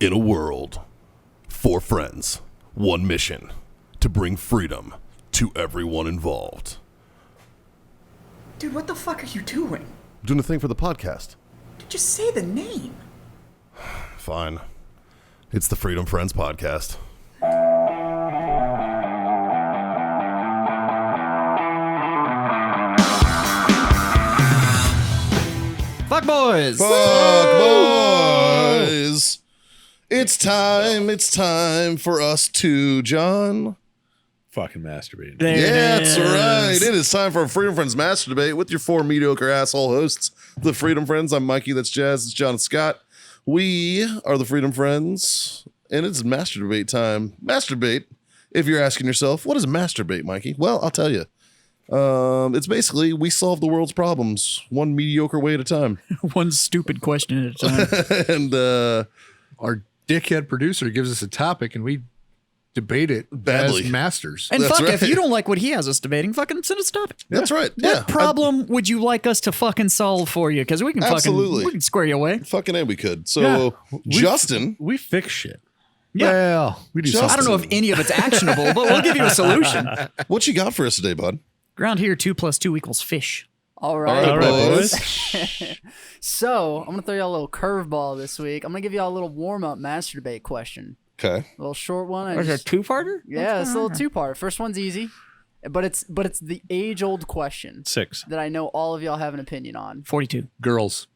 In a world, 4 friends, 1 mission, to bring freedom to everyone involved. Dude, what the fuck are you doing? I'm doing a thing for the podcast. Just say the name. Fine. It's the Freedom Friends Podcast. Fuck boys! Fuck boys! It's time for us to, John. Fucking masturbating. That's right. It is time for a Freedom Friends Master Debate with your 4 mediocre asshole hosts, the Freedom Friends. I'm Mikey, that's Jazz, it's John and Scott. We are the Freedom Friends, and it's Master Debate time. Master Debate, if you're asking yourself, what is Master Debate, Mikey? Well, I'll tell you. It's basically we solve the world's problems one mediocre way at a time. One stupid question at a time. And Our dickhead producer gives us a topic and we debate it Badly. as masters. And That's fuck, if right. you don't like what he has us debating, fucking send us a topic. that's right. What Yeah. problem would you like us to fucking solve for you? Because we can Absolutely. we can square you away. Fucking A, we could. So, Justin. We fix shit. Yeah. Well, we do Just- I don't know if any of it's actionable, but we'll give you a solution. What you got for us today, bud? Around here, 2 + 2 = fish. All right. All right, boys. So I'm gonna throw y'all a little curveball this week. I'm gonna give y'all a little warm-up master debate question. Okay. A little short one. Is it a two-parter? Yeah, it's a little two-part. First one's easy, but it's the age-old question 6 that I know all of y'all have an opinion on: 42. girls.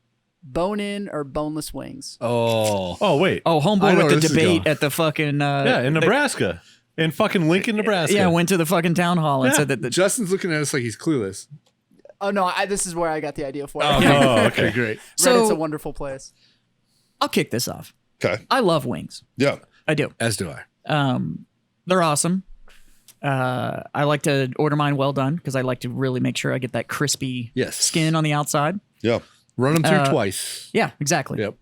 bone-in or boneless wings. Oh wait. Oh, I homeboy know with where the this is debate going. at the fucking... Yeah, in Nebraska. In fucking Lincoln, Nebraska. Yeah, went to the fucking town hall and Yeah. said that the... Justin's looking at us like he's clueless. Oh no, this is where I got the idea for it. Oh, okay, great. Reddit's So- a wonderful place. I'll kick this off. Okay. I love wings. Yeah. I do. As do I. They're awesome. I like to order mine well done because I like to really make sure I get that crispy Yes. skin on the outside. Yeah. Run them through twice. Yeah, exactly. Yep.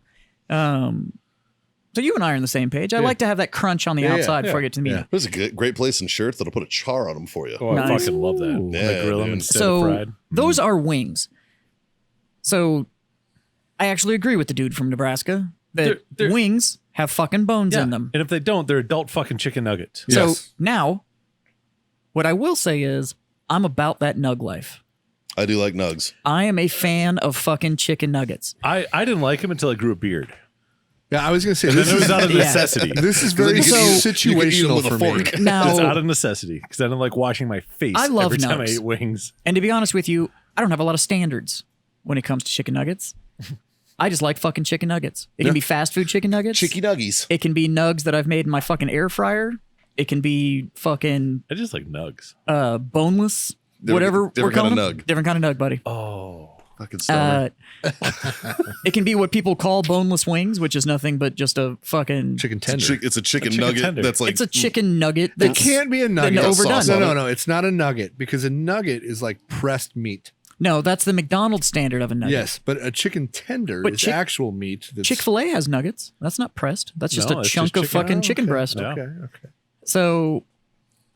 So you and I are on the same page. I like to have that crunch on the Yeah, outside before I yeah, get to the meat. yeah. There's a great place in shirts that'll put a char on them for you. Oh, I Nice. fucking love that. When Yeah, they grill them dude. instead So of fried. those are wings. So I actually agree with the dude from Nebraska that They're- wings have fucking bones Yeah. in them. And if they don't, they're adult fucking chicken nuggets. So now, what I will say is I'm about that nug life. I do like nugs. I am a fan of fucking chicken nuggets. I didn't like him until I grew a beard. Yeah, I was going to say, And then this it was is, out of Yeah. necessity. this is then very you can eat- you can eat 'em situational with a for me. fork. Now, It's out of necessity because I didn't like washing my face I love every time I nugs. ate wings. and to be honest with you, I don't have a lot of standards when it comes to chicken nuggets. I just like fucking chicken nuggets. It can be fast food chicken nuggets. Chicky nuggies. It can be nugs that I've made in my fucking air fryer. It can be fucking I just like nugs. boneless, Different- whatever we're different calling kinda them. nug. Different kind of nug, buddy. Fucking stoner. It can be what people call boneless wings, which is nothing but just a fucking. Chicken It's a tender. it's a chicken chicken nugget tender. that's like It's a chicken nugget. It That's, can't be a nugget. Then overdone. Sauce on No, it. no, no. It's not a nugget because a nugget is like pressed meat. No, that's the McDonald's standard of a nugget. Yes, but a chicken tender But is Chick- actual meat. That's, Chick-fil-A has nuggets. That's not pressed. That's just No, a it's chunk just of chicken. fucking Oh, chicken okay. breast. Yeah. Okay, okay. So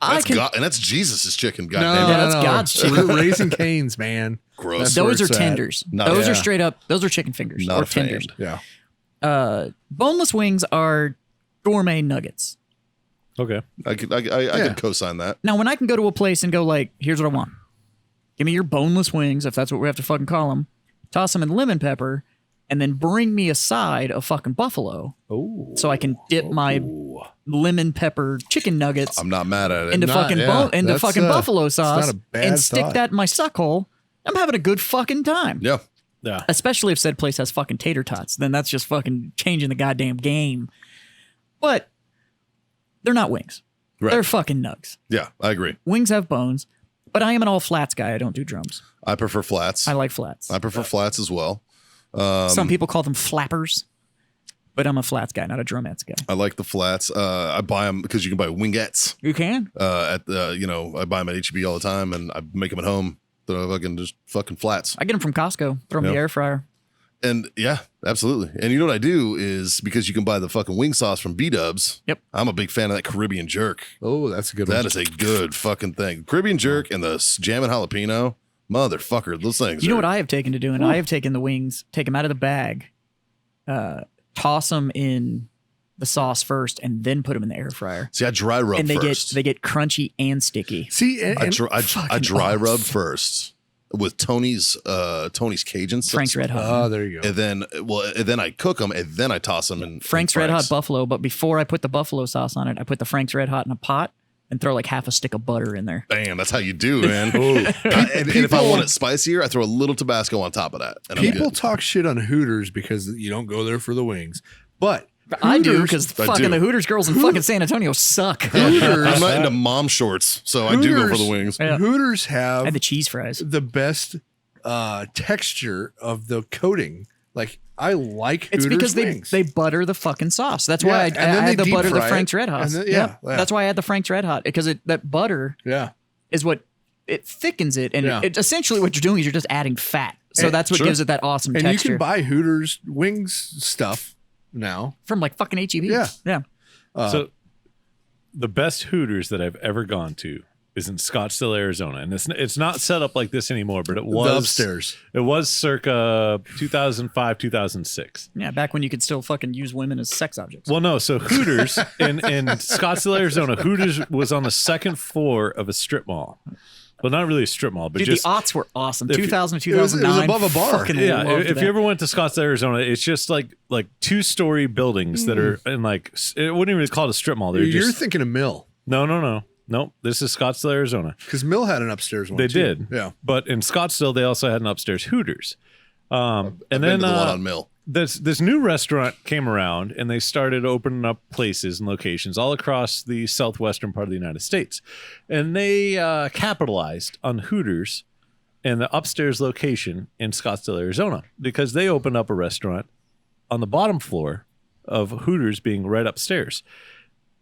I that's can. God, and that's Jesus' chicken. No, Goddamn. Yeah, that's God's chicken. Raising Cane's, man. Gross. That's where Those are it's at. tenders. Not Those a- are straight up. Those are chicken fingers Not or a fan. tenders. Yeah. Boneless wings are gourmet nuggets. Okay. I could co-sign that. Now, when I can go to a place and go like, here's what I want. Give me your boneless wings, if that's what we have to fucking call them. Toss them in lemon pepper, and then bring me a side of fucking buffalo Oh. so I can dip my lemon pepper chicken nuggets I'm not mad at it. into Not- fucking yeah, into that's, fucking buffalo sauce not a bad and stick thought. that in my suck hole. I'm having a good fucking time. yeah. Yeah. Especially if said place has fucking tater tots. Then that's just fucking changing the goddamn game. But they're not wings. Right. They're fucking nugs. Yeah, I agree. Wings have bones, but I am an all flats guy. I don't do drums. I prefer flats. I like flats. I prefer flats as well. Some people call them flappers, but I'm a flats guy, not a drumettes guy. I like the flats. I buy them because you can buy wingettes. You can? At I buy them at HEB all the time, and I make them at home. They're fucking just fucking flats. I get them from Costco. Throw them in the Yeah. air fryer. And yeah, absolutely. And you know what I do is because you can buy the fucking wing sauce from B-Dubs. Yep. I'm a big fan of that Caribbean jerk. Oh, that's a good one. That is a good fucking thing. Caribbean jerk and the jammin' jalapeno. Motherfucker, those things. You know are- what I have taken to doing? I have taken the wings, take them out of the bag, toss them in the sauce first and then put them in the air fryer. See, I dry rub And they first. get crunchy and sticky. See, I dry rub first with Tony's Cajun sauce. Frank's Red Hot. oh, there you go. And then I cook them and then I toss them in. Frank's in Red Hot Frank's. Buffalo, but before I put the buffalo sauce on it, I put the Frank's Red Hot in a pot and throw like half a stick of butter in there. Bam, that's how you do, man. And if I want it spicier, I throw a little Tabasco on top of that. And I'm People good. talk shit on Hooters because you don't go there for the wings. But I do Hooters- because I fucking do. the Hooters girls in fucking San Antonio suck. I'm not into mom shorts, so I do go for the wings. Yeah. Hooters I have had the cheese fries. the best texture of the coating. Like I like It's Hooters because wings. they butter the fucking sauce. That's Yeah, why I and then had they the deep butter the fry Frank's it, Red Hot. and then- Yeah. yeah. That's why I had the Frank's Red Hot because that butter yeah. is what it thickens it, and Yeah. it essentially what you're doing is you're just adding fat. So And- that's what sure. gives it that awesome And texture you can buy Hooters wings stuff now. from like fucking HEB. Yeah. yeah. So the best Hooters that I've ever gone to is in Scottsdale, Arizona, and it's not set up like this anymore, but it was The upstairs. It was circa 2005, 2006. Yeah, back when you could still fucking use women as sex objects. Well, no, so Hooters in Scottsdale, Arizona, Hooters was on the second floor of a strip mall. Well, not really a strip mall, but Dude, just the aughts were awesome. if you- 2000 to it was 2009. above a bar. Fucking yeah. loved If that. you ever went to Scottsdale, Arizona, it's just like 2-story buildings that are in like it wouldn't even call it a strip mall. They're You're just thinking of Mill no. This is Scottsdale, Arizona. because Mill had an upstairs one. They too. did, Yeah. But in Scottsdale, they also had an upstairs Hooters. And Been then to the one on Mill. this new restaurant came around, and they started opening up places and locations all across the southwestern part of the United States, and they capitalized on Hooters and the upstairs location in Scottsdale, Arizona, because they opened up a restaurant on the bottom floor of Hooters being right upstairs,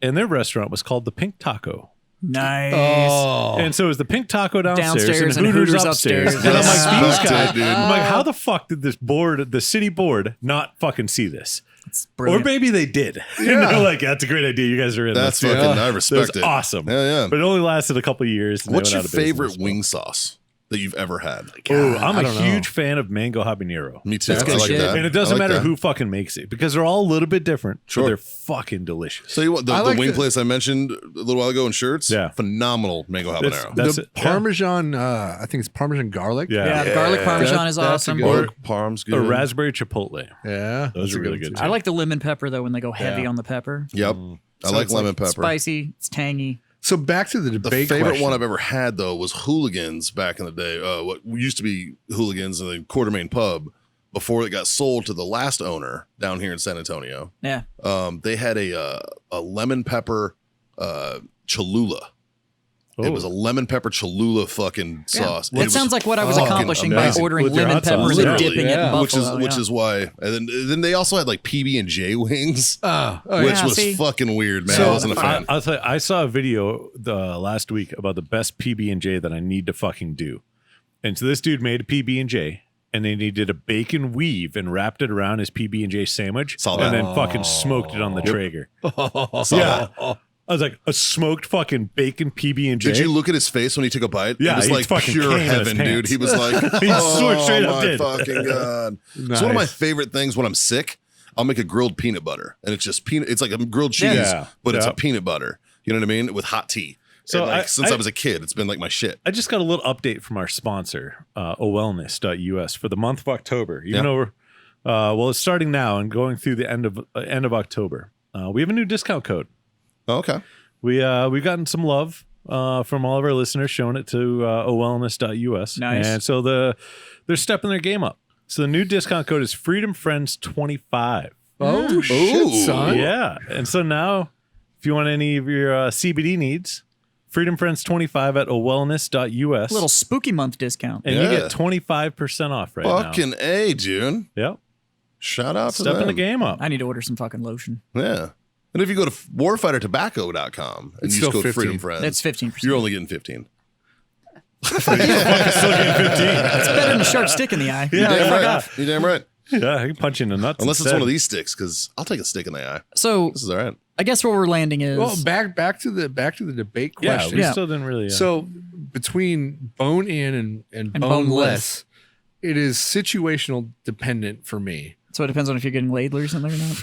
and their restaurant was called the Pink Taco. nice. Oh. And so it was the Pink Taco downstairs, Downstairs and and Hooters, Hooters upstairs. upstairs. And I'm like, these Respect guys, it, dude. I'm like, how the fuck did this board, the city board, not fucking see this? It's Or brilliant. maybe they did. And they're like, that's a great idea. You guys are in. That's Let's do fucking. it." I It was respect it. awesome. Yeah. But it only lasted a couple of years. And What's they your went out of favorite business. wing sauce that you've ever had? Oh, I'm I a don't know. huge fan of mango habanero. Me too. That's I good like shit. that. And it doesn't I like matter that. who fucking makes it because they're all a little bit different. Sure. But they're fucking delicious. So you what? I The like wing the- place I mentioned a little while ago in Shirts. Yeah. Phenomenal mango habanero. That's the it. Yeah. Parmesan, I think it's Parmesan garlic. Yeah. yeah, the garlic parmesan That- is that's a awesome. good- Or Parm's good. Or raspberry chipotle. Yeah. Those that's are a really good good. one, I like the lemon pepper though when they go heavy Yeah. on the pepper. Yep. I So like it's, lemon pepper. Spicy. It's tangy. So back to the The debate. favorite question. one I've ever had though was Hooligans back in the day. What used to be Hooligans in the Quartermain Pub before it got sold to the last owner down here in San Antonio. Yeah. They had a lemon pepper Cholula. It was a lemon pepper Cholula fucking sauce. That sounds like what I was fucking accomplishing by amazing. ordering With your lemon hot sauce. peppers and Literally. dipping it in Yeah. buffalo. which is why. And then they also had like PB and J wings, Oh, which yeah, was see? fucking weird, man. So, I wasn't a fan. I'll tell you, I saw a video last week about the best PB and J that I need to fucking do, and so this dude made a PB and J, and then he did a bacon weave and wrapped it around his PB and J sandwich, Saw and that. then fucking smoked it on the Traeger. Saw Yeah, that. I was like a smoked fucking bacon PB and J. Did you look at his face when he took a bite? Yeah, it was he like fucking pure came in his heaven, dude. pants. He was like, He oh straight up my did. fucking god! It's Nice. one of my favorite things when I'm sick. I'll make a grilled peanut butter, and it's just peanut. It's like a grilled cheese, Yeah. but it's a Yep. peanut butter. You know what I mean? With hot tea. So And, like, I- since I- I was a kid, it's been like my shit. I just got a little update from our sponsor, owellness.us, for the month of October. Even Yeah. though we're, well, it's starting now and going through the end of October. We have a new discount code. Oh, okay. We've gotten some love from all of our listeners, showing it to owellness.us. Nice. And so they're stepping their game up. So the new discount code is FreedomFriends25. Oh shit, Ooh. son! Yeah. And so now, if you want any of your CBD needs, FreedomFriends25 at owellness.us. little spooky month discount. And you Yeah. get 25% off right now. Fucking A, dude. Yep. Shout out to Stepping them. the game up. I need to order some fucking lotion. Yeah. And if you go to warfightertobacco.com and It's use still code 15. Freedom Friends, That's 15%. you're only getting 15. Still getting 15. It's better than a sharp stick in the eye. You're Yeah, damn fuck right. off. You're damn right. Yeah, I can punch you in the nuts. Unless it's instead. one of these sticks, because I'll take a stick in the eye. So This is all right. I guess where we're landing is Well, back to the debate Yeah, question. we Yeah. still didn't really. So between bone in and boneless. boneless, it is situational dependent for me. so it depends on if you're getting ladlers in there or not.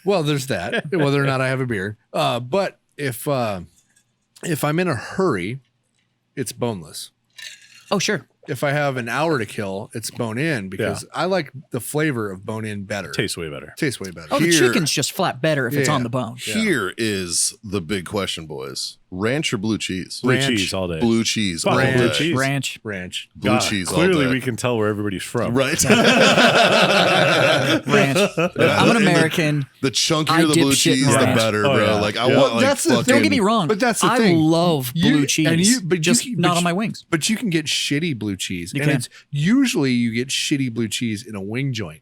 Well, there's that. Whether or not I have a beer. But if I'm in a hurry, it's boneless. Oh, sure. If I have an hour to kill, it's bone in because I like the flavor of bone in better. Tastes way better. Tastes way better. Oh, the Here- chicken's just flat better if it's Yeah. on the bone. Here is the big question, boys. Ranch or blue cheese? Blue Ranch. cheese all day. Blue cheese. Fuck all ranch. blue day. cheese. Ranch. Ranch. Blue God, cheese all Clearly, day. we can tell where everybody's from. Right. Ranch. I'm an American. The I chunkier the dip blue shit in cheese, the ranch. better, Oh, bro. yeah. Like I Yeah. want like That's the fucking. thing. Don't get me wrong. But that's the I thing. love blue You- cheese. and you- but you just can- not but on you- my wings. But you can get shitty blue cheese. You and can. it's usually you get shitty blue cheese in a wing joint.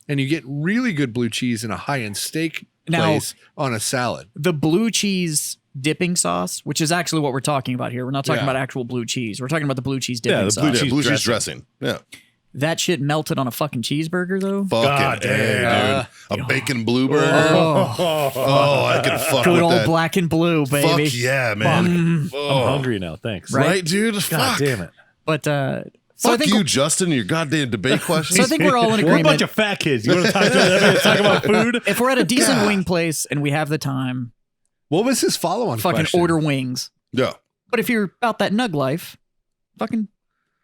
And you get really good blue cheese in a high-end steak Now- place on a salad. The blue cheese dipping sauce, which is actually what we're talking about here. We're not talking Yeah. about actual blue cheese. We're talking about the blue cheese dipping the sauce. blue Yeah, cheese blue cheese dressing. dressing. Yeah. That shit melted on a fucking cheeseburger though. Fucking damn. dude. A bacon blue burger. Oh, I can fuck Good with old that. black and blue, baby. Fuck yeah, man. I'm hungry now. Thanks. Right, dude? God Fuck. damn it. But so I Fuck think you, Justin, and your goddamn debate questions. so I think we're all in We're a agreement. bunch of fat kids. You want to talk about food? If we're at a decent God. wing place and we have the time, What was his follow-on fucking question? order wings. Yeah. But if you're about that nug life, fucking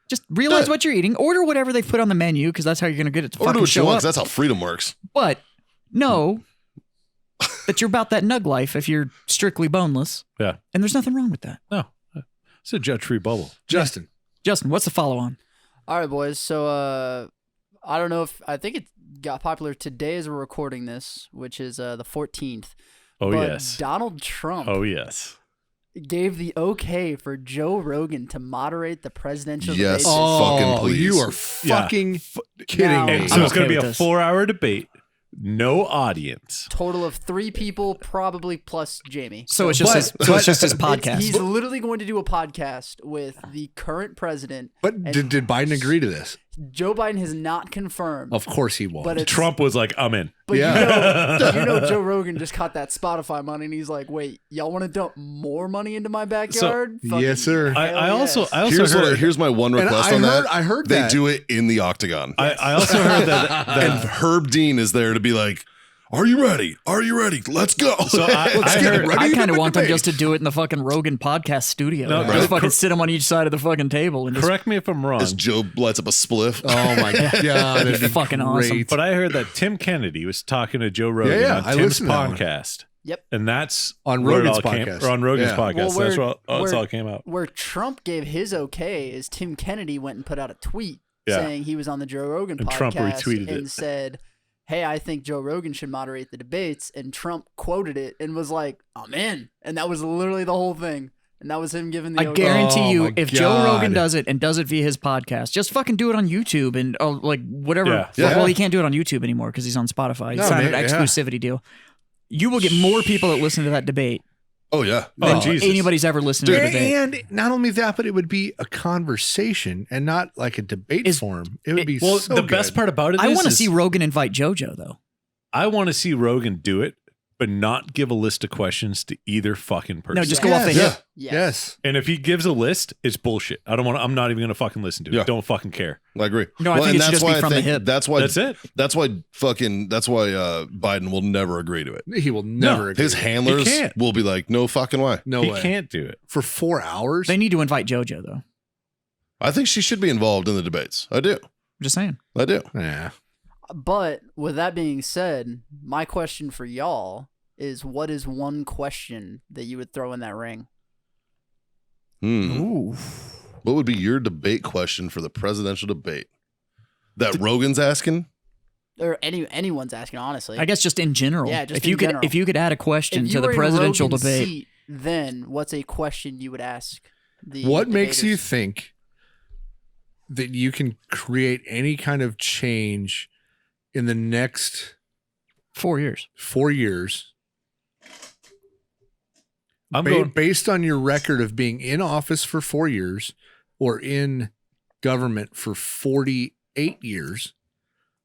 just realize Yeah. what you're eating. Order whatever they've put on the menu because that's how you're gonna get it to Or do fucking what you show want, up. 'cause that's how freedom works. But know that you're about that nug life if you're strictly boneless, Yeah. and there's nothing wrong with that. No. It's a judge-free bubble. Justin. Justin, what's the follow-on? All right, boys. So I don't know if I think it got popular today as we're recording this, which is the 14th. Oh, but yes. Donald Trump Oh, yes. gave the okay for Joe Rogan to moderate the presidential Yes. debate. Oh, fucking please. You are Yeah. fucking kidding Now- me. And so I'm it's going okay to be with a this. 4-hour debate. No audience. Total of 3 people, probably plus Jamie. So it's just his, so it's just his podcast. He's literally going to do a podcast with the current president. But And- did Biden agree to this? Joe Biden has not confirmed. Of course he won't. But it's, Trump was like, I'm in. But Yeah. you know Joe Rogan just caught that Spotify money, and he's like, "Wait, y'all want to dump more money into my backyard?" Fucking Yes, sir. hell I also yes. heard, Here's my one And request I on heard- that. I heard they that. do it in the octagon. I also heard that and Herb Dean is there to be like, "Are you ready? Are you ready? Let's go." So I Let's get heard- ready I to kind of do a want them debate. just to do it in the fucking Rogan podcast studio. No, Just right. fucking sit them on each side of the fucking table and just correct me if I'm wrong, As Joe lights up a spliff. Oh my god, it'd be fucking awesome. great. but I heard that Tim Kennedy was talking to Joe Rogan Yeah, on I Tim's listened to that one. podcast. Yep. And that's On where it Rogan's all came- podcast. or on Rogan's Yeah. podcast. Well, that's where- where that's where- all came out. Where Trump gave his okay is Tim Kennedy went and put out a tweet Yeah. saying he was on the Joe Rogan And podcast Trump retweeted and it. said, "Hey, I think Joe Rogan should moderate the debates." And Trump quoted it and was like, "I'm in," and that was literally the whole thing. And that was him giving the I okay. guarantee Oh you, my if Joe Rogan God. does it and does it via his podcast, just fucking do it on YouTube and like whatever. Yeah. Yeah. Well, he can't do it on YouTube anymore because he's on Spotify. He No, signed man, an yeah. exclusivity deal. You will get more people that listen to that debate Oh yeah. Oh, than Jesus. anybody's ever listened to the debate. And not only that, but it would be a conversation and not like a debate Is- form. It would be Well, so the good. best part about it I is want to see Rogan invite JoJo though. I want to see Rogan do it, but not give a list of questions to either fucking person. No, just go off the Yes. hip. Yes. And if he gives a list, it's bullshit. I don't want. I'm not even gonna fucking listen to it. Yeah. Don't fucking care. I agree. No, I think and it should that's just be why I from the think hip. That's why. That's it. That's why Biden will never agree to it. He will never agree. His handlers He can't. will be like, "No fucking way." No he way. can't do it. For 4 hours? They need to invite JoJo though. I think she should be involved in the debates. I do. I'm just saying. I do. Yeah. But with that being said, my question for y'all is, what is one question that you would throw in that ring? Ooh. What would be your debate question for the presidential debate that Rogan's asking? Or anyone's asking, honestly. I guess just in general. Yeah, just if you in could general. if you could add a question if to you the were in presidential Rogan's debate. seat, then what's a question you would ask? The What makes you debaters? think that you can create any kind of change in the next 4 years. 4 years I'm going. based on your record of being in office for 4 years or in government for 48 years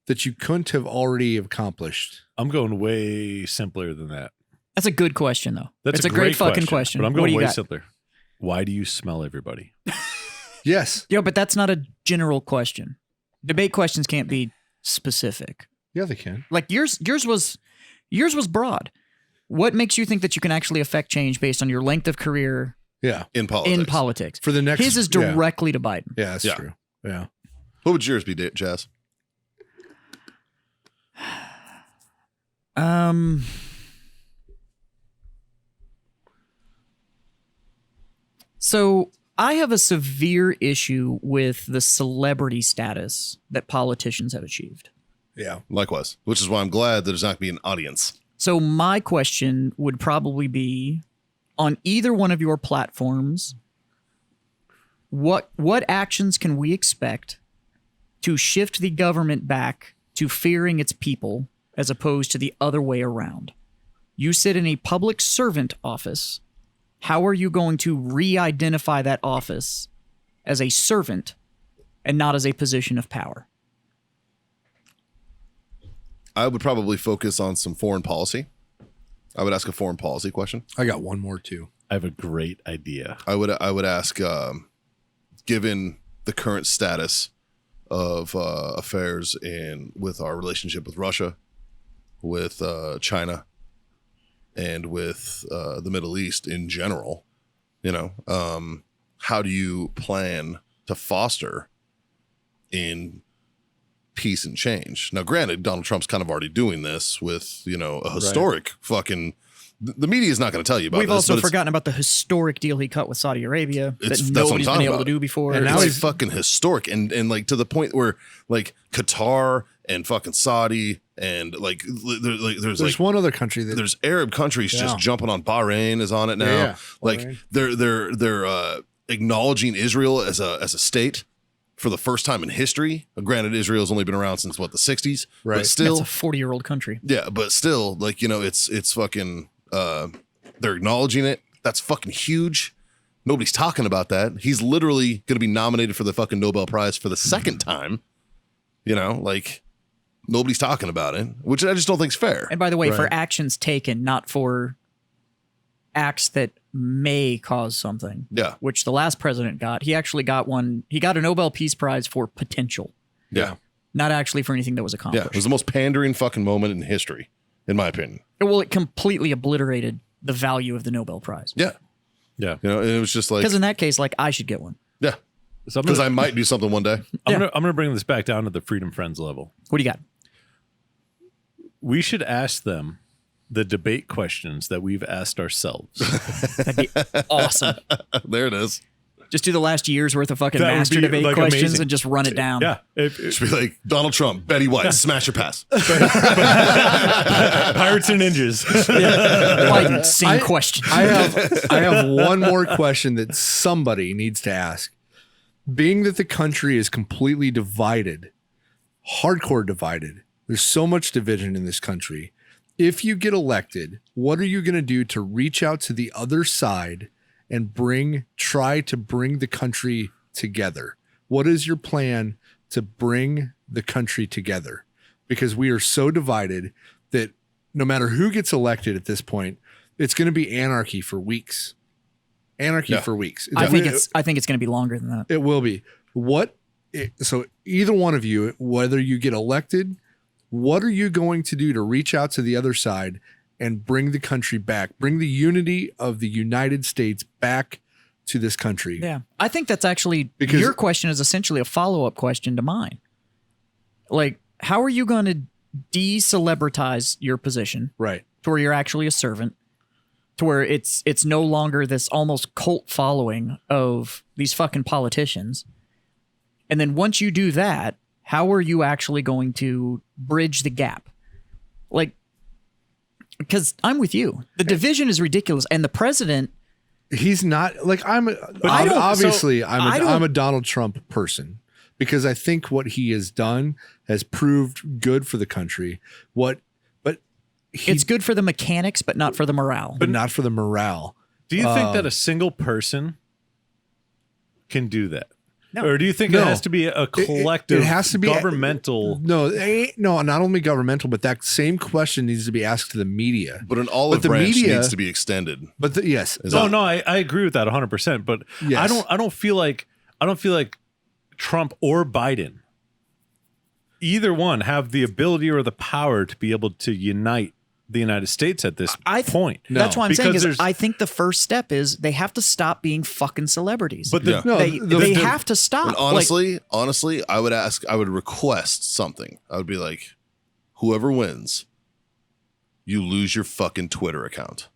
that you couldn't have already accomplished? I'm going way simpler than that. That's a good question though. That's it's a great fucking question. But I'm What going do you way got? simpler. Why do you smell everybody? Yes. Yo, but that's not a general question. Debate questions can't be specific. Yeah, they can. Like yours was Yours was broad. What makes you think that you can actually affect change based on your length of career Yeah. In politics. in politics? For the next His is yeah. directly to Biden. Yeah, that's Yeah. true. Yeah. What would yours be, Jazz? So I have a severe issue with the celebrity status that politicians have achieved. Yeah. Likewise, which is why I'm glad that there's not going to be an audience. So my question would probably be on either one of your platforms, what actions can we expect to shift the government back to fearing its people as opposed to the other way around? You sit in a public servant office. How are you going to re-identify that office as a servant and not as a position of power? I would probably focus on some foreign policy. I would ask a foreign policy question. I got one more too. I have a great idea. I would ask, given the current status of affairs with our relationship with Russia, with China, and with the Middle East in general, how do you plan to foster in peace and change? Now, granted, Donald Trump's kind of already doing this with, a historic fucking. The media is not going to tell you about We've this. also but it's- forgotten about the historic deal he cut with Saudi Arabia That's that what I'm nobody's been talking able about. to do before. And Now now it's he's- fucking historic, and like to the point where like Qatar and fucking Saudi and there's There's one other country that there's Arab countries Yeah. just jumping on. Bahrain is on it now. Yeah. Like Bahrain. they're acknowledging Israel as a state for the first time in history. Granted, Israel's only been around since the 60s, Right. but still, That's a 40-year-old country. yeah, but still, like, it's fucking, they're acknowledging it. That's fucking huge. Nobody's talking about that. He's literally going to be nominated for the fucking Nobel Prize for the second time. Like, nobody's talking about it, which I just don't think's fair. And by the way, for Right. actions taken, not for acts that may cause something, Yeah. which the last president got. He actually got one. He got a Nobel Peace Prize for potential, Yeah. not actually for anything that was Yeah. accomplished. It was the most pandering fucking moment in history, in my opinion. Well, it completely obliterated the value of the Nobel Prize. Yeah. Yeah. And it was just like, Because in that case, like, I should get one. yeah. So Because I might do something one day. I'm gonna bring this back down to the Freedom Friends level. What do you got? We should ask them the debate questions that we've asked ourselves. That'd be awesome. There it is. Just do the last year's worth of fucking That would master be, debate like, questions amazing. and just run it down. Yeah. Should be like Donald Trump, Betty White, smash or pass. Pirates and Ninjas. Biden, same question. I have one more question that somebody needs to ask. Being that the country is completely divided, hardcore divided, there's so much division in this country. If you get elected, what are you going to do to reach out to the other side and try to bring the country together? What is your plan to bring the country together? Because we are so divided that no matter who gets elected at this point, it's going to be anarchy for weeks. Yeah. For weeks. I think it's going to be longer than that. It will be. So either one of you, whether you get elected, what are you going to do to reach out to the other side and bring the country back, bring the unity of the United States back to this country? Yeah. I think that's actually, Because- your question is essentially a follow-up question to mine. Like, how are you going to de-celebritize your position Right. to where you're actually a servant, to where it's no longer this almost cult following of these fucking politicians? And then once you do that, how are you actually going to bridge the gap? Like, because I'm with you. The division is ridiculous. And the president, He's not like I'm I don't- obviously I don't- I'm a Donald Trump person because I think what he has done has proved good for the country. But it's good for the mechanics, but not for the morale. but not for the morale. Do you think that a single person can do that? No. Or do you think No. it has to be a collective, it has to be governmental? No, not only governmental, but that same question needs to be asked to the media. But an olive the branch media- needs to be extended. But yes, No, I agree with that 100%. But Yes. I don't feel like Trump or Biden, either one, have the ability or the power to be able to unite the United States at this I point. That's why I'm saying Because is there's- I think the first step is they have to stop being fucking celebrities. But the, Yeah. No, they have to stop. But honestly, I would request something. I would be like, whoever wins, you lose your fucking Twitter account.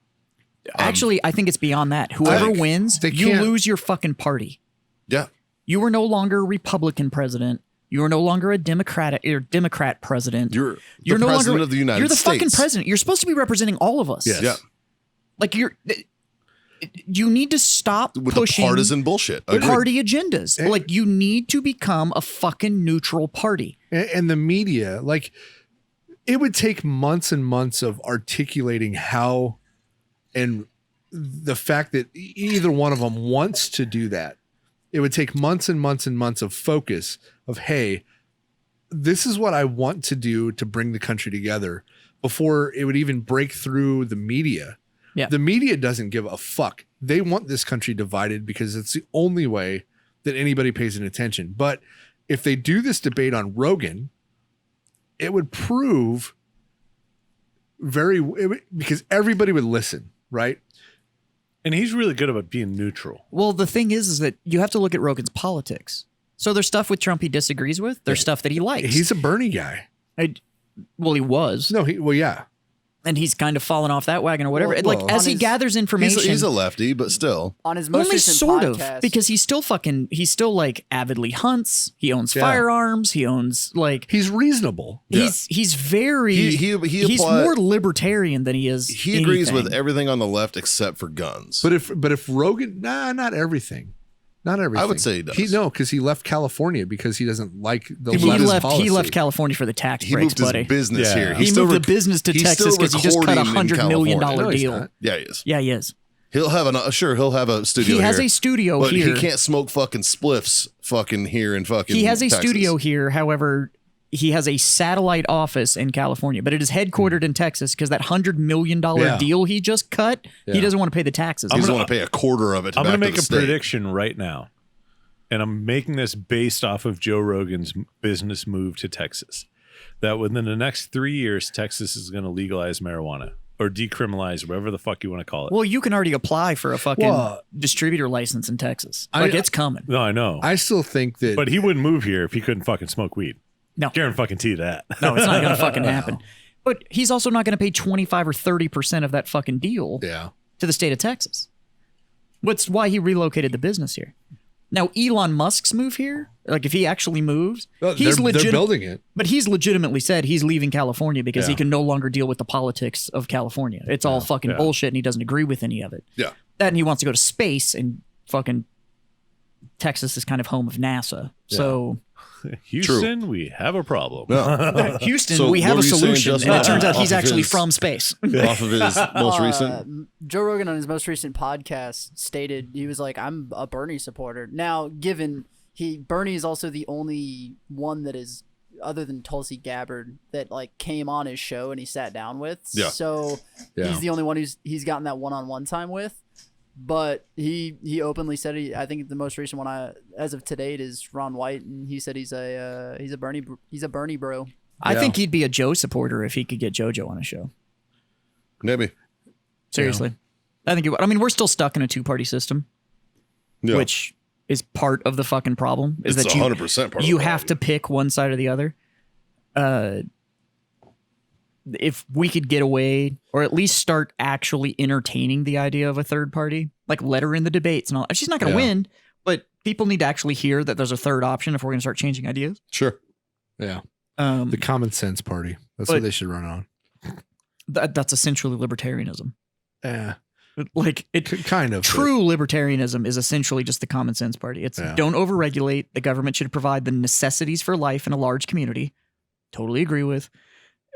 Actually, I think it's beyond that. Whoever think wins, they you can't- lose your fucking party. Yeah. You are no longer a Republican president. You are no longer a Democrat president. You're no the president longer of the United You're the States. fucking president. You're supposed to be representing all of us. Yes. Yeah. Like you need to stop With pushing the partisan bullshit. Agreed. party agendas. Like you need to become a fucking neutral party. And the media, like, it would take months and months of articulating how, and the fact that either one of them wants to do that. It would take months and months and months of focus of, hey, this is what I want to do to bring the country together before it would even break through the media. Yeah. The media doesn't give a fuck. They want this country divided because it's the only way that anybody pays any attention. But if they do this debate on Rogan, it would prove because everybody would listen, right? and he's really good about being neutral. Well, the thing is that you have to look at Rogan's politics. So there's stuff with Trump he disagrees with. There's stuff that he likes. He's a Bernie guy. Well, he was, No, yeah. and he's kind of fallen off that wagon or whatever. Well, like well, as on he his- gathers information, He's a lefty, but still. On his most only recent sort podcast, of because he's still like avidly hunts. He owns Yeah. firearms. He owns like He's reasonable. he's very He he's apply- more libertarian than he is. He agrees with anything. everything on the left except for guns. But if Rogan, not everything. Not everything. I would say he does. No, because he left California because he doesn't like the He leftist left. policy. He left California for the tax he breaks, moved his buddy. business Yeah. here. He He's still moved the business to he's Texas still because he just cut recording in $100 million California. No, he's deal. not. Yeah, he is. Yeah, he is. He'll have a studio. He has here, a studio but here. he can't smoke fucking spliffs fucking here in fucking. He has a Texas. studio here. However, he has a satellite office in California, but it is headquartered in Texas because that $100 million Yeah. deal he just cut, he Yeah. doesn't want to pay the taxes. He on doesn't it. want to pay a quarter of it. I'm going to make a prediction right now, and I'm making this based off of Joe Rogan's business move to Texas, that within the next 3 years, Texas is going to legalize marijuana or decriminalize, whatever the fuck you want to call it. Well, you can already apply for a fucking Well, distributor license in Texas. Like it's coming. No, I know. I still think that. But he wouldn't move here if he couldn't fucking smoke weed. No. Guarantee that. No, it's not going to fucking happen. But he's also not going to pay 25 or 30% of that fucking deal yeah. to the state of Texas. What's why he relocated the business here. Now, Elon Musk's move here, like if he actually moves, Well, he's they're building it. But he's legitimately said he's leaving California because he Yeah. can no longer deal with the politics of California. It's all fucking bullshit and he doesn't agree with any of it. Yeah. That and he wants to go to space and fucking Texas is kind of home of NASA. So Houston, we have a problem. Houston, So we have what a were you saying, solution. Justin? And it turns out Off he's of actually his- from space. off of his most recent. Joe Rogan on his most recent podcast stated he was like, "I'm a Bernie supporter." Now, given Bernie is also the only one that is, other than Tulsi Gabbard, that like came on his show and he sat down with. Yeah. So Yeah. he's the only one he's gotten that one-on-one time with. But he openly said I think the most recent one as of today is Ron White, and he said he's a Bernie bro. I think he'd be a Joe supporter if he could get JoJo on a show. Maybe. Seriously. I think he would. I mean, we're still stuck in a two-party system, Yeah. which is part of the fucking problem. Is It's that you 100% part of you the have to pick one side or the other. If we could get away, or at least start actually entertaining the idea of a third party, like let her in the debates and all. She's not going to win, but people need to actually hear that there's a third option if we're going to start changing ideas. Sure. Yeah. The common sense party. That's but- what they should run on. That's essentially libertarianism. Yeah. Like it. Kind of. True libertarianism is essentially just the common sense party. It's Yeah. don't overregulate. The government should provide the necessities for life in a large community. Totally agree with.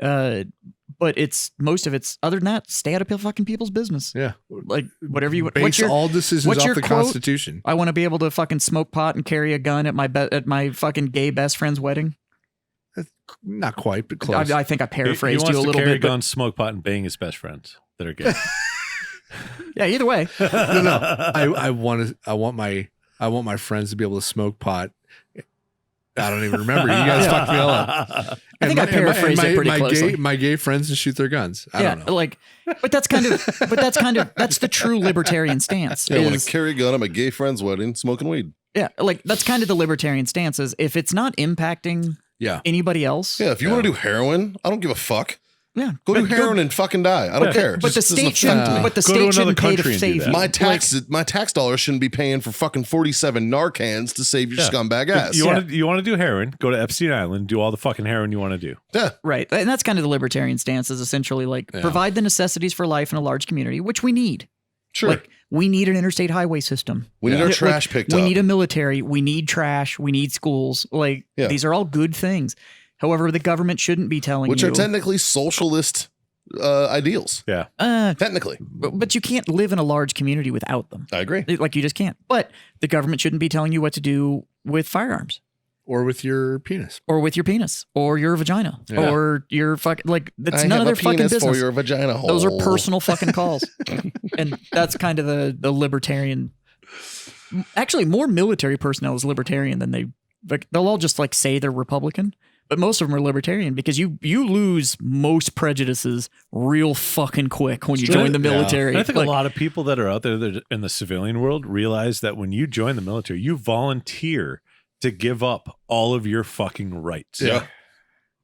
But most of it's other than that, stay out of fucking people's business. Yeah. Like whatever you Base all decisions what's off your the quote? Constitution. I want to be able to fucking smoke pot and carry a gun at my fucking gay best friend's wedding. Not quite, but close. I think I He paraphrased wants you a to little carry bit. But guns, smoke pot, and bang his best friends that are gay. yeah, either way. no. I want my friends to be able to smoke pot I don't even remember. You guys fucked me all up. I think I paraphrased it pretty closely. My gay friends just shoot their guns. I don't know. like, but that's kind of that's the true libertarian stance. Yeah, I want is- to carry a gun at my gay friend's wedding, smoking weed. yeah, like that's kind of the libertarian stance. Is if it's not impacting Yeah. anybody else, Yeah, if you want to do heroin, I don't give a fuck. yeah. Go do heroin and fucking die. I don't care. But the Just doesn't state shouldn't. affect me. But the Go to state another shouldn't pay to country and do save that. you. my tax dollars shouldn't be paying for fucking 47 Narcans to save your Yeah. scumbag ass. You want to do heroin? Go to Epstein Island. Do all the fucking heroin you want to do. Yeah. Right. And that's kind of the libertarian stance is essentially like provide the necessities for life in a large community, which we need. Sure. Like we need an interstate highway system. We need our Like, trash picked we up. need a military. We need trash. We need schools. Like Yeah. these are all good things. However, the government shouldn't be telling which you. are technically socialist ideals. Yeah. Technically. But you can't live in a large community without them. I agree. Like you just can't. But the government shouldn't be telling you what to do with firearms. Or with your penis. Or with your penis, or your vagina, Yeah. or your like. That's I none of have their a fucking penis business. for your vagina hole. Those are personal fucking calls, and that's kind of the libertarian. Actually, more military personnel is libertarian than they. Like, they'll all just like say they're Republican, but most of them are libertarian because you lose most prejudices real fucking quick when you join the military. And I think Like, a lot of people that are out there that in the civilian world realize that when you join the military, you volunteer to give up all of your fucking rights. Yeah.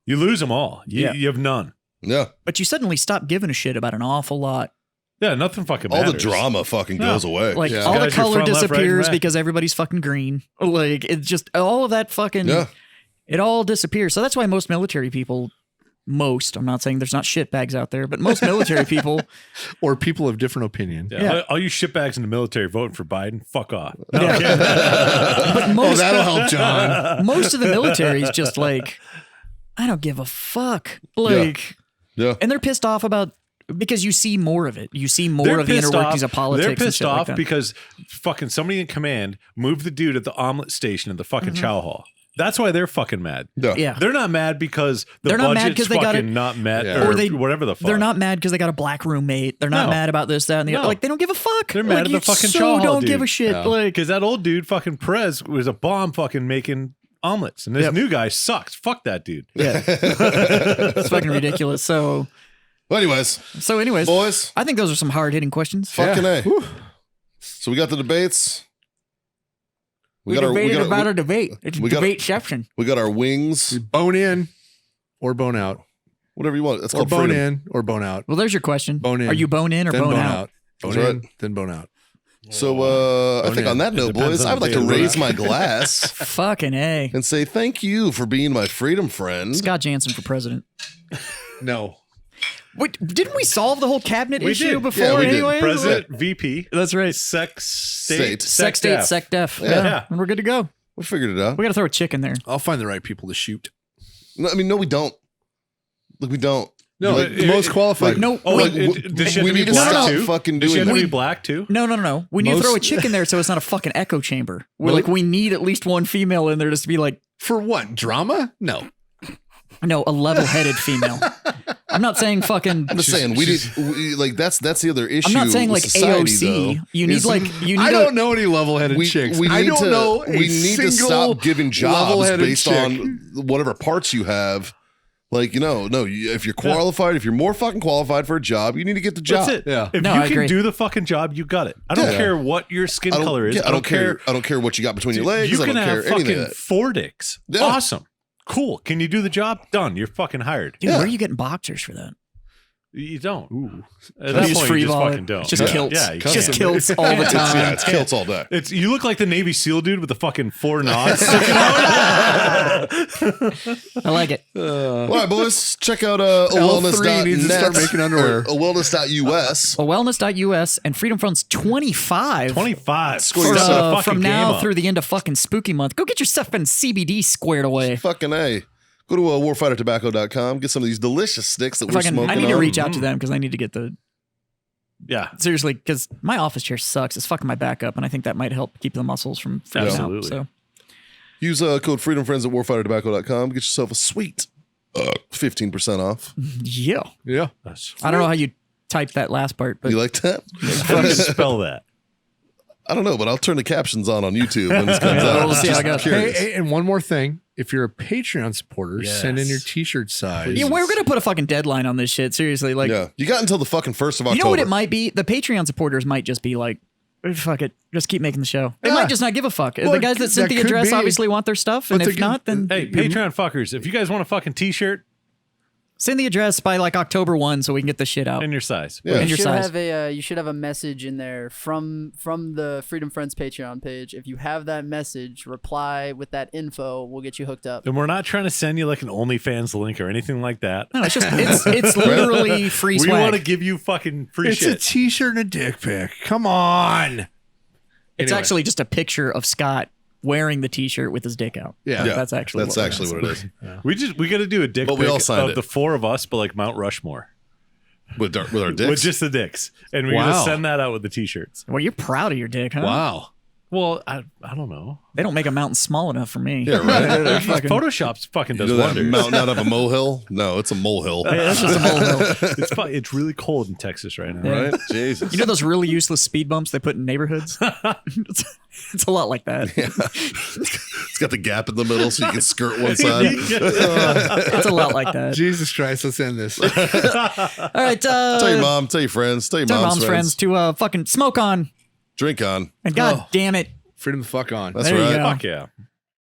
You lose them all. You have none. Yeah. but you suddenly stop giving a shit about an awful lot. Yeah, nothing fucking All matters. the drama fucking No. goes away. Like Yeah. all the Guys, you're color front, left, right, and disappears back. because everybody's fucking green. Like it's just all of that fucking. Yeah. It all disappears. So that's why most military people, I'm not saying there's not shitbags out there, but most military people, Or people of different opinion. Yeah. Yeah. All you shitbags in the military voting for Biden, fuck off. No, Yeah. I'm kidding. but Oh, most, that'll help, John. most of the military is just like, I don't give a fuck. Like, Yeah. and they're pissed off about, because you see more of it. You see more They're of the pissed inner workings off. of politics. They're and pissed shit like off that. because fucking somebody in command moved the dude at the omelet station at the fucking chow hall. That's why they're fucking mad. Yeah. Yeah. They're not mad because the They're not mad budget's 'cause they got fucking it- not met Yeah. or, Or they- whatever the fuck. They're not mad because they got a black roommate. They're not No. mad about this, that, and the other. No. Like, they don't give a fuck. They're mad Like, at the you fucking so chow hall don't dude. give a shit. Yeah. Like, Because that old dude, fucking Perez, was a bomb fucking making omelets. And this Yep. new guy sucks. Fuck that dude. yeah. It's fucking ridiculous. So Well, anyways, boys, I think those are some hard hitting questions. fucking A. So we got the debates. We got debated our, about a debate. It's we got- debate-ception. we got our wings. Bone in or bone out. Whatever you want. It's Or called bone freedom. in or bone out. Well, there's your question. Bone in. Are you bone in or Then bone out? Bone That's in, right. then bone out. So I Bone think in. on that It note, depends boys, on I would like the to day of the raise week. my glass Fucking A. and say thank you for being my freedom friend. Scott Jansen for president. No. Wait, didn't we solve the whole cabinet We issue did. before Yeah, we did. anyway? President, VP, That's right. sex, State. Sex state, def. sec def. Yeah. Yeah. And we're good to go. We figured it out. We got to throw a chick in there. I'll find the right people to shoot. No, I mean, no, we don't. Like, we don't. No, Like, the most qualified. like, No, Oh, wait. does she have we to be need to black stop too? fucking Does she doing have to that. be black too? No. We need to Most- throw a chick in there so it's not a fucking echo chamber. We're Really? like, we need at least one female in there just to be like, For what? Drama? No. no, a level-headed female. I'm not saying fucking. I'm just saying like that's the other issue. I'm not saying with like society, AOC. though, You need is like you need I a, don't know any level-headed chicks. We I need don't to, know a we need to single stop giving jobs level-headed based chick. on whatever parts you have. Like, if you're qualified, if you're more fucking qualified for a job, you need to get the job. That's it. Yeah. If No, you I can agree. do the fucking job, you got it. I don't Yeah. care what your skin I don't, color is. yeah, I don't care. I don't care what you got between your legs. You I can don't care have anything fucking of that. 4 dicks. Yeah. Awesome. Cool. Can you do the job? Done. You're fucking hired. Dude, Yeah. where are you getting boxers for that? You don't. Ooh. At that Just point, free you just ball it. fucking don't. It's just yeah. kilts. Yeah, you It's just can't. kilts all the time. It's kilts all day. You look like the Navy SEAL dude with the fucking 4 knots sticking out. I like it. All right, boys, check out L3 needs to start awellness.net making underwear. or wellness.us. Well, wellness.us and Freedom Front's 25. 25. Score For, yourself Step the fucking from game now up. through the end of fucking spooky month. Go get yourself in CBD squared away. Fucking A. Go to warfightertobacco.com. Get some of these delicious sticks that we're Fucking, smoking I need to on. reach out to them because I need to get the Yeah. seriously because my office chair sucks. It's fucking my back up, and I think that might help keep the muscles from freaking Absolutely. out. So Use code FreedomFriends at warfightertobacco.com. Get yourself a sweet 15% off. yeah, Yeah. I don't know how you type that last part, but You like that? How do you spell that? I don't know, but I'll turn the captions on YouTube when this comes out. We'll see how it Just goes. Hey, curious. hey, and one more thing. if you're a Patreon supporter, send in your T-shirt size. Yeah, we're gonna put a fucking deadline on this shit. Seriously, like, Yeah, you got until the fucking 1st of October. you know what it might be? The Patreon supporters might just be like, fuck it, just keep making the show. They Yeah. might just not give a fuck. Well, The guys that sent that the could address be. obviously want their stuff, and But if the- not, then Hey, Patreon fuckers, if you guys want a fucking T-shirt send the address by like October 1 so we can get this shit out. in your size, Yeah. And You your should size. have a you should have a message in there from the Freedom Friends Patreon page. If you have that message, reply with that info. We'll get you hooked up. and we're not trying to send you like an OnlyFans link or anything like that. No, it's just it's literally free We swag. want to give you fucking free It's a shit. T-shirt and a dick pic. Come on. It's Anyway. actually just a picture of Scott wearing the T-shirt with his dick out. Yeah. Yeah, that's actually that's what actually what it is. We got to do a dick But we all pic signed of it. the four of us, but like Mount Rushmore With our dicks. with just the dicks, and we're Wow. gonna send that out with the T-shirts. Well, you're proud of your dick, huh? Wow. Well, I don't know. They don't make a mountain small enough for me. yeah, right. Photoshop fucking You does know that wonders. mountain out of a molehill? No, it's a molehill. Hey, that's just a molehill. It's really cold in Texas right now. Right? Jesus. You know those really useless speed bumps they put in neighborhoods? it's a lot like that. It's got the gap in the middle so you can skirt one side. It's a lot like that. Jesus Christ, let's end this. All right, Tell your mom, tell your friends, tell your tell mom's, mom's friends to fucking smoke on. Drink on. And god damn it, Freedom the fuck on. That's there right. you go. Fuck yeah.